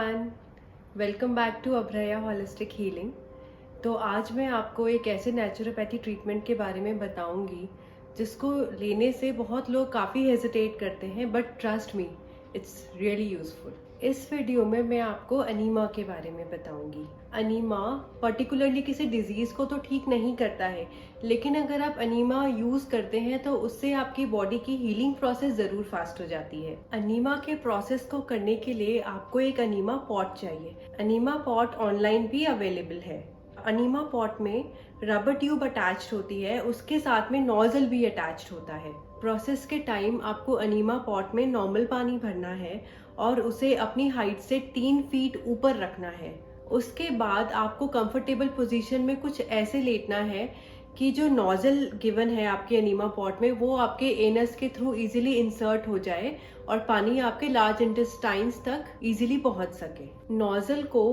Everyone, welcome back to Abhraya holistic healing. तो आज मैं आपको एक ऐसे नेचुरोपैथी ट्रीटमेंट के बारे में बताऊंगी जिसको लेने से बहुत लोग काफ़ी हेजिटेट करते हैं, but trust me, it's really useful. इस वीडियो में मैं आपको अनीमा के बारे में बताऊंगी। अनीमा पर्टिकुलरली किसी डिजीज़ को तो ठीक नहीं करता है, लेकिन अगर आप अनीमा यूज़ करते हैं तो उससे आपकी बॉडी की हीलिंग प्रोसेस ज़रूर फास्ट हो जाती है। अनीमा के प्रोसेस को करने के लिए आपको एक अनीमा पॉट चाहिए। अनीमा पॉट ऑनलाइन भी अवेलेबल है। अनीमा पॉट में रबर ट्यूब अटैच्ड होती है, उसके साथ में नोजल भी अटैच्ड होता है। प्रोसेस के टाइम आपको अनीमा पॉट में नॉर्मल पानी भरना है और उसे अपनी हाइट से 3 फीट ऊपर रखना है। उसके बाद आपको कंफर्टेबल पोजीशन में कुछ ऐसे लेटना है कि जो नोजल गिवन है आपके अनीमा पॉट में वो आपके एनस के थ्रू इजीली इंसर्ट हो जाए और पानी आपके लार्ज इंटेस्टाइन्स तक इजीली पहुंच सके। नोजल को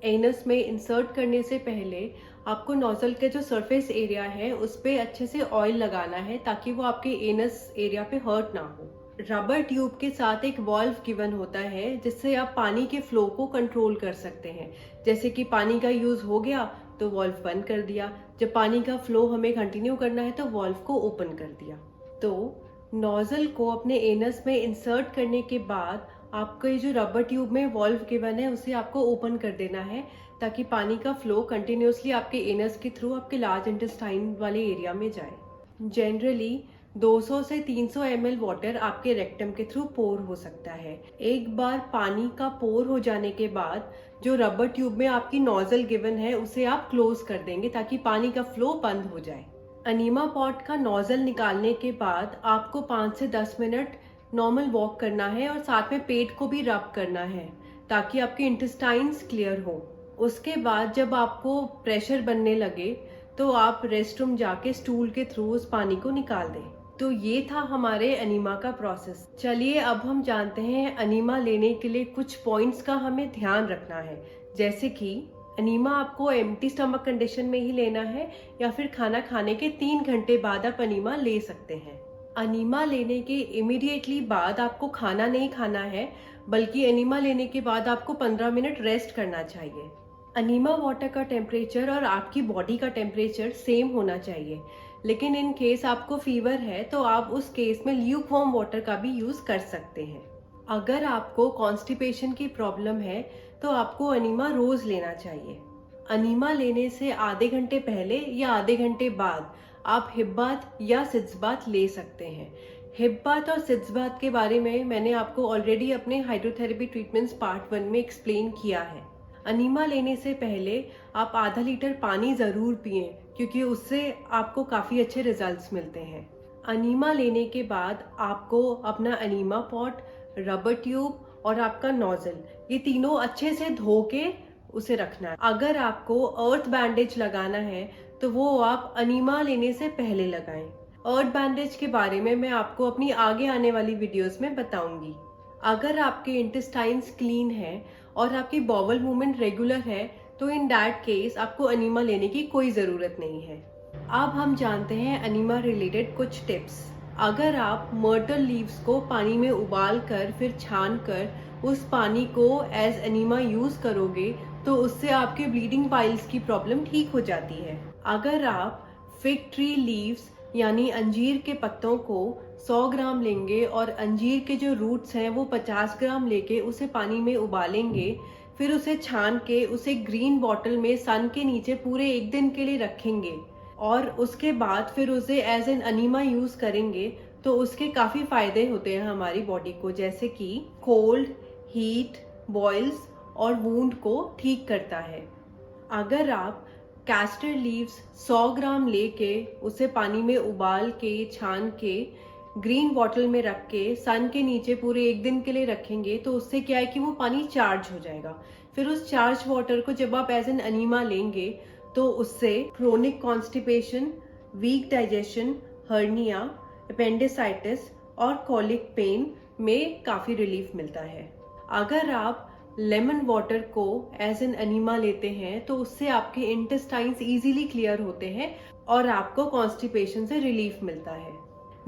एनस में इंसर्ट करने से पहले आपको नोजल के जो सरफेस एरिया है उस पे अच्छे से ऑयल लगाना है ताकि वो आपके एनस एरिया पे हर्ट ना हो। रबर ट्यूब के साथ एक वॉल्व गिवन होता है जिससे आप पानी के फ्लो को कंट्रोल कर सकते हैं। जैसे कि पानी का यूज हो गया तो वॉल्व बंद कर दिया, जब पानी का फ्लो हमें कंटिन्यू करना है तो वॉल्व को ओपन कर दिया। तो नोजल को अपने एनस में इंसर्ट करने के बाद आपको ये जो रबर ट्यूब में वॉल्व गिवन है उसे आपको ओपन कर देना है ताकि पानी का फ्लो कंटिन्यूसली आपके एनस के थ्रू आपके लार्ज इंटेस्टाइन वाले एरिया में जाए। जनरली 200 से 300 ml वाटर आपके रेक्टम के थ्रू पोर हो सकता है। एक बार पानी का पोर हो जाने के बाद जो रबर ट्यूब में आपकी नोजल गिवन है उसे आप क्लोज कर देंगे ताकि पानी का फ्लो बंद हो जाए। अनीमा पॉट का नोजल निकालने के बाद आपको 5 से 10 मिनट नॉर्मल वॉक करना है और साथ में पेट को भी रब करना है ताकि आपके इंटेस्टाइन्स क्लियर हो। उसके बाद जब आपको प्रेशर बनने लगे तो आप रेस्ट रूम जाके स्टूल के थ्रू उस पानी को निकाल दें। तो ये था हमारे अनीमा का प्रोसेस। चलिए अब हम जानते हैं अनीमा लेने के लिए कुछ पॉइंट्स का हमें ध्यान रखना है, जैसे कि अनीमा आपको एम्प्टी स्टमक कंडीशन में ही लेना है या फिर खाना खाने के 3 घंटे बाद आप अनीमा ले सकते हैं। अनीमा लेने के इमीडिएटली बाद आपको खाना नहीं खाना है, बल्कि अनीमा लेने के बाद आपको 15 मिनट रेस्ट करना चाहिए। अनीमा वाटर का टेम्परेचर और आपकी बॉडी का टेम्परेचर सेम होना चाहिए, लेकिन इन केस आपको फीवर है तो आप उस केस में ल्यूक वार्म वाटर का भी यूज कर सकते हैं। अगर आपको कॉन्स्टिपेशन की प्रॉब्लम है तो आपको अनीमा रोज लेना चाहिए। अनीमा लेने से आधे घंटे पहले या आधे घंटे बाद आप हिप बाथ या सिट्स बाथ ले सकते हैं। हिप बाथ और सिट्स बाथ के बारे में मैंने आपको ऑलरेडी अपने हाइड्रोथेरेपी ट्रीटमेंट्स पार्ट 1 में एक्सप्लेन किया है। अनीमा लेने से पहले आप आधा लीटर पानी जरूर पिएं क्योंकि उससे आपको काफी अच्छे रिजल्ट्स मिलते हैं। अनीमा लेने के बाद आपको अपना अनीमा पॉट, रबर ट्यूब और आपका नोजल ये तीनों अच्छे से धो के उसे रखना है। अगर आपको अर्थ बैंडेज लगाना है तो वो आप अनीमा लेने से पहले लगाएं। अर्थ बैंडेज के बारे में मैं आपको अपनी आगे आने वाली वीडियोस में बताऊंगी। अगर आपके इंटेस्टाइन्स क्लीन है और आपकी बॉवल मूवमेंट रेगुलर है तो इन दैट केस आपको अनीमा लेने की कोई ज़रूरत नहीं है। अब हम जानते हैं अनीमा रिलेटेड कुछ टिप्स। अगर आप मर्टल लीव्स को पानी में उबाल कर फिर छान कर उस पानी को एज अनीमा यूज़ करोगे तो उससे आपके ब्लीडिंग पाइल्स की प्रॉब्लम ठीक हो जाती है। अगर आप फिग ट्री लीव्स यानी अंजीर के पत्तों को 100 ग्राम लेंगे और अंजीर के जो रूट्स हैं वो 50 ग्राम लेके उसे पानी में उबालेंगे, फिर उसे छान के उसे ग्रीन बॉटल में सन के नीचे पूरे 1 दिन के लिए रखेंगे और उसके बाद फिर उसे एज एन अनीमा यूज करेंगे तो उसके काफी फायदे होते हैं हमारी बॉडी को, जैसे कि कोल्ड, हीट, बॉइल्स और वूंड को ठीक करता है। अगर आप कैस्टर लीव्स 100 ग्राम लेके उसे पानी में उबाल के छान के ग्रीन बॉटल में रख के सन के नीचे पूरे 1 दिन के लिए रखेंगे तो उससे क्या है कि वो पानी चार्ज हो जाएगा। फिर उस चार्ज वाटर को जब आप एज एन अनीमा लेंगे तो उससे chronic constipation, weak digestion, hernia, appendicitis और कॉलिक पेन में काफी रिलीफ मिलता है। अगर आप लेमन वाटर को एज एन अनीमा लेते हैं तो उससे आपके इंटेस्टाइन्स इजीली क्लियर होते हैं और आपको कॉन्स्टिपेशन से रिलीफ मिलता है।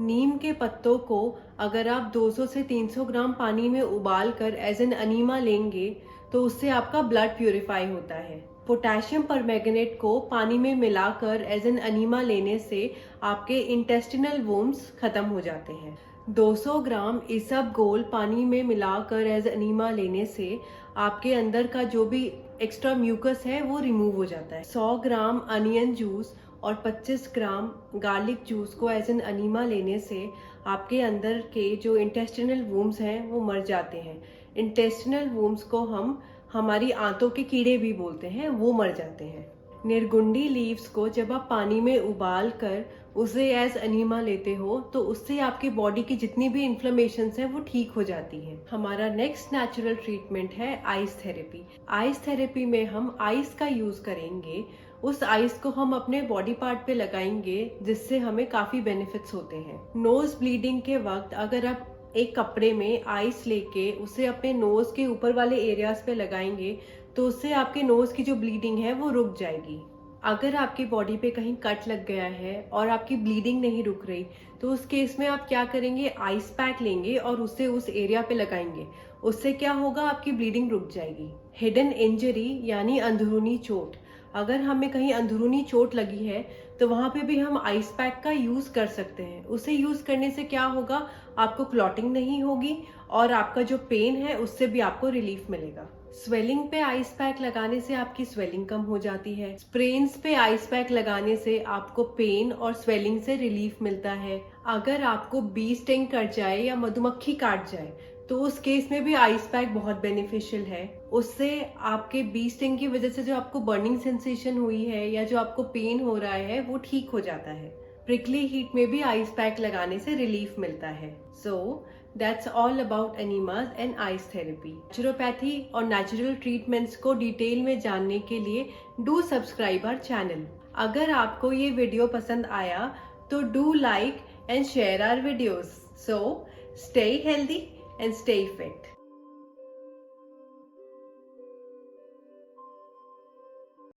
नीम के पत्तों को अगर आप 200 से 300 ग्राम पानी में उबाल कर एज एन अनीमा लेंगे तो उससे आपका ब्लड प्यूरिफाई होता है। पोटेशियम परमैंगनेट को पानी में मिलाकर एज एन अनीमा लेने से आपके इंटेस्टिनल वुंड्स खत्म हो जाते हैं। 200 ग्राम इसबगोल पानी में मिलाकर एज अनीमा लेने से आपके अंदर का जो भी एक्स्ट्रा म्यूकस है वो रिमूव हो जाता है। 100 ग्राम अनियन जूस और 25 ग्राम गार्लिक जूस को एज एन अनीमा लेने से आपके अंदर के जो इंटेस्टिनल वुंड्स हैं वो मर जाते हैं। इंटेस्टिनल वुंड्स को हम हमारी आंतों के कीड़े भी बोलते हैं, वो मर जाते हैं। निरगुंडी लीव्स को जब आप पानी में उबाल कर उसे एज अनीमा लेते हो तो उससे आपकी बॉडी की जितनी भी इन्फ्लेमेशंस हैं वो ठीक हो जाती हैं। हमारा नेक्स्ट नेचुरल ट्रीटमेंट है आइस थेरेपी। आइस थेरेपी में हम आइस का यूज करेंगे। उस आइस को हम अपने बॉडी पार्ट पे लगाएंगे जिससे हमें काफी बेनिफिट्स होते हैं। नोज ब्लीडिंग के वक्त अगर आप एक कपड़े में आइस लेके उसे अपने नोज के ऊपर वाले एरियाज पे लगाएंगे तो उससे आपके नोज की जो ब्लीडिंग है वो रुक जाएगी। अगर आपकी बॉडी पे कहीं कट लग गया है और आपकी ब्लीडिंग नहीं रुक रही तो उस केस में आप क्या करेंगे, आइस पैक लेंगे और उसे उस एरिया पे लगाएंगे। उससे क्या होगा, आपकी ब्लीडिंग रुक जाएगी। हिडन इंजरी यानी अंदरूनी चोट, अगर हमें कहीं अंदरूनी चोट लगी है तो वहां पे भी हम आइस पैक का यूज कर सकते हैं। उसे यूज करने से क्या होगा, आपको क्लॉटिंग नहीं होगी और आपका जो पेन है उससे भी आपको रिलीफ मिलेगा। स्वेलिंग पे आइस पैक लगाने से आपकी स्वेलिंग कम हो जाती है। स्प्रेन्स पे आइस पैक लगाने से आपको पेन और स्वेलिंग से रिलीफ मिलता है। अगर आपको बी स्टिंग कर जाए या मधुमक्खी काट जाए तो उस केस में भी आइस पैक बहुत बेनिफिशियल है। उससे आपके बी स्टिंग की वजह से जो आपको बर्निंग सेंसेशन हुई है या जो आपको पेन हो रहा है वो ठीक हो जाता है। प्रिकली हीट में भी आइस पैक लगाने से रिलीफ मिलता है। So that's all about एनीमास and ice therapy. Naturopathy और नेचुरल ट्रीटमेंट्स को डिटेल में जानने के लिए डू सब्सक्राइब आवर चैनल। अगर आपको ये वीडियो पसंद आया तो do like and share our videos. So stay healthy and stay fit.